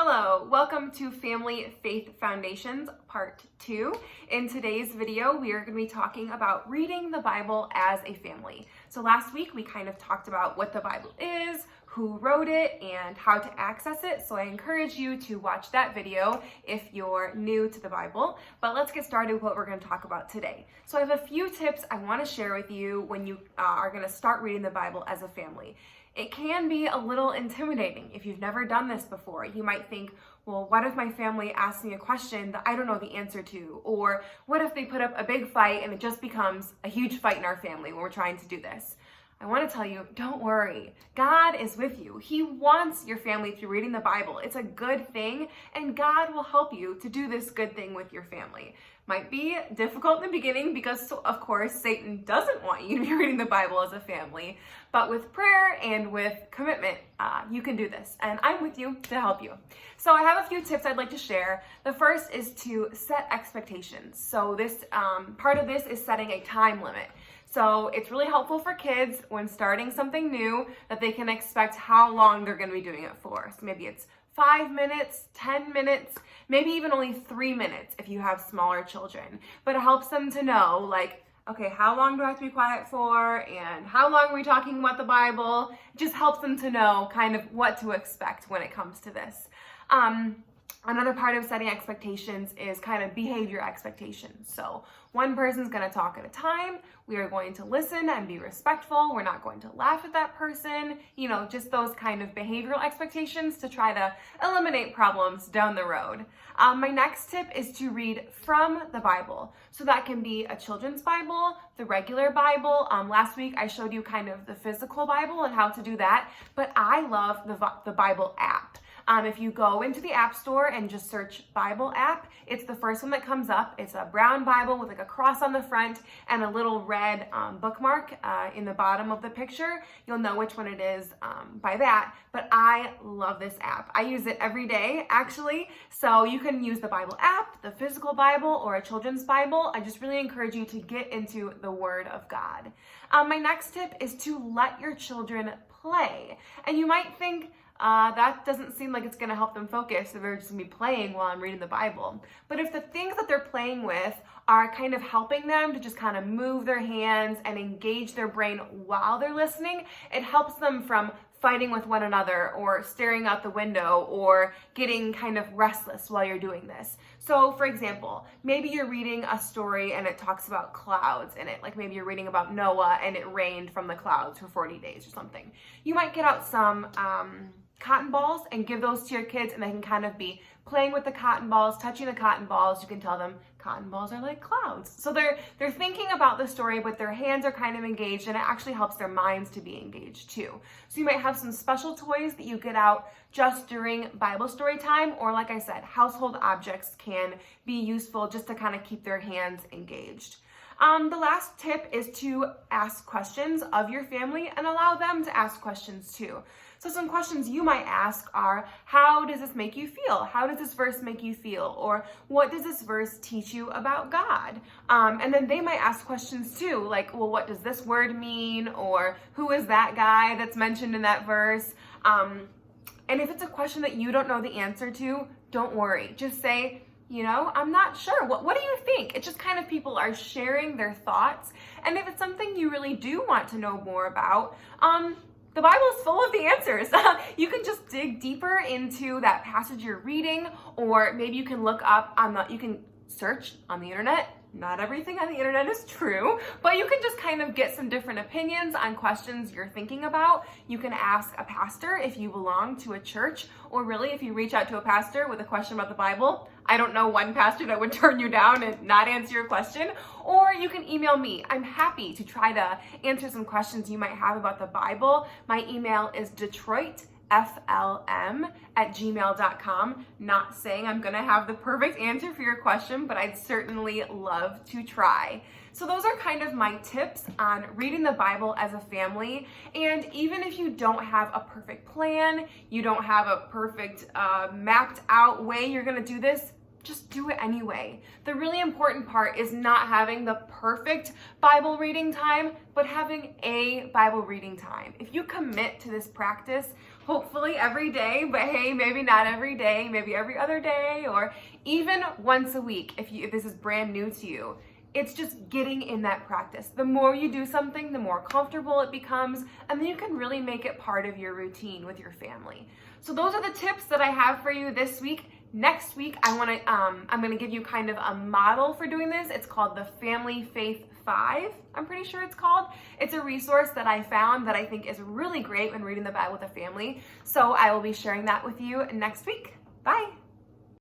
Hello, welcome to Family Faith Foundations Part 2. In today's video, we are going to be talking about reading the Bible as a family. So last week, we kind of talked about what the Bible is, who wrote it, and how to access it. So I encourage you to watch that video if you're new to the Bible. But let's get started with what we're going to talk about today. So I have a few tips I want to share with you when you are going to start reading the Bible as a family. It can be a little intimidating if you've never done this before. You might think, well, what if my family asks me a question that I don't know the answer to? Or what if they put up a big fight and it just becomes a huge fight in our family when we're trying to do this? I want to tell you, don't worry. God is with you. He wants your family through reading the Bible. It's a good thing, and God will help you to do this good thing with your family. Might be difficult in the beginning because, of course, Satan doesn't want you to be reading the Bible as a family. But with prayer and with commitment, you can do this. And I'm with you to help you. So I have a few tips I'd like to share. The first is to set expectations. So this part of this is setting a time limit. So it's really helpful for kids when starting something new that they can expect how long they're going to be doing it for. So maybe it's 5 minutes, 10 minutes, maybe even only 3 minutes if you have smaller children. But it helps them to know, like, okay, how long do I have to be quiet for? And how long are we talking about the Bible? It just helps them to know kind of what to expect when it comes to this. Another part of setting expectations is kind of behavior expectations. So one person's going to talk at a time. We are going to listen and be respectful. We're not going to laugh at that person. You know, just those kind of behavioral expectations to try to eliminate problems down the road. My next tip is to read from the Bible. So that can be a children's Bible, the regular Bible. Last week I showed you kind of the physical Bible and how to do that, but I love the Bible app. If you go into the App Store and just search Bible app, it's the first one that comes up. It's a brown Bible with like a cross on the front and a little red bookmark in the bottom of the picture. You'll know which one it is by that, but I love this app. I use it every day, actually. So you can use the Bible app, the physical Bible, or a children's Bible. I just really encourage you to get into the Word of God. My next tip is to let your children play. And you might think, that doesn't seem like it's going to help them focus. They're just going to be playing while I'm reading the Bible. But if the things that they're playing with are kind of helping them to just kind of move their hands and engage their brain while they're listening, it helps them from fighting with one another or staring out the window or getting kind of restless while you're doing this. So for example, maybe you're reading a story and it talks about clouds in it. Like maybe you're reading about Noah and it rained from the clouds for 40 days or something. You might get out some cotton balls and give those to your kids, and they can kind of be playing with the cotton balls, touching the cotton balls. You can tell them cotton balls are like clouds. So they're thinking about the story, but their hands are kind of engaged, and it actually helps their minds to be engaged too. So you might have some special toys that you get out just during Bible story time, or like I said, household objects can be useful just to kind of keep their hands engaged. The last tip is to ask questions of your family and allow them to ask questions too. So some questions you might ask are, how does this make you feel? How does this verse make you feel? Or what does this verse teach you about God? And then they might ask questions too, like, well, what does this word mean? Or who is that guy that's mentioned in that verse? And if it's a question that you don't know the answer to, don't worry. Just say, you know, I'm not sure. What do you think? It's just kind of people are sharing their thoughts. And if it's something you really do want to know more about, the Bible is full of the answers. You can just dig deeper into that passage you're reading, or maybe you can look up you can search on the internet. Not everything on the internet is true, but you can just kind of get some different opinions on questions you're thinking about. You can ask a pastor if you belong to a church, or really if you reach out to a pastor with a question about the Bible. I don't know one pastor that would turn you down and not answer your question. Or you can email me. I'm happy to try to answer some questions you might have about the Bible. My email is detroitflm@gmail.com. Not saying I'm gonna have the perfect answer for your question, but I'd certainly love to try. So those are kind of my tips on reading the Bible as a family. And even if you don't have a perfect plan, you don't have a perfect mapped out way you're gonna do this, just do it anyway. The really important part is not having the perfect Bible reading time, but having a Bible reading time. If you commit to this practice, hopefully every day, but hey, maybe not every day, maybe every other day, or even once a week if this is brand new to you. It's just getting in that practice. The more you do something, the more comfortable it becomes, and then you can really make it part of your routine with your family. So those are the tips that I have for you this week. Next week, I'm gonna give you kind of a model for doing this. It's called the Family Faith 5, I'm pretty sure it's called. It's a resource that I found that I think is really great when reading the Bible with a family. So I will be sharing that with you next week.